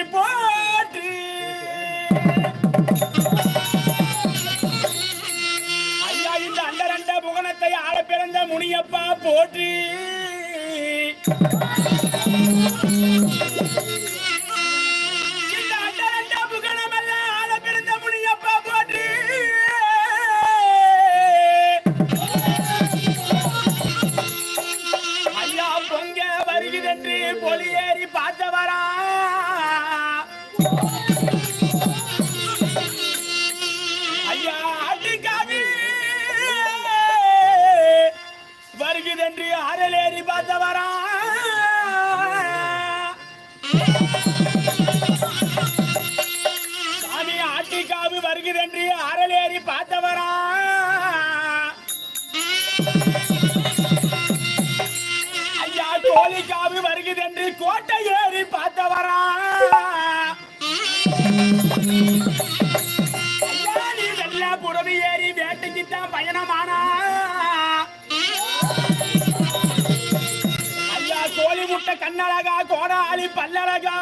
போற்றி ஐயா இந்த அண்டரண்ட புகனத்தை ஆள பிறந்த முனியப்பா போற்றி இந்த அண்டரண்ட புகனமல்ல ஆள பிறந்த முனியப்பா போற்றி ஐயா பொங்க வருகிறென்று பொலியேறி பார்த்தவரா ஐயா ஆட்டுக்காவி வருகிறென்று அரலேறி பார்த்தவரா சாமி ஆட்டுக்காவு வருகிறென்று அரலேறி பார்த்தவரா ஐயா கோழிக்காவு வருகிறென்று கோட்டை ஏறி பார்த்தவரா புறவி ஏறி வேட்டைக்குத்தான் பயணமானா ஐயா கோழி முட்டை கண்ணழகா கோடாளி பல்லழகா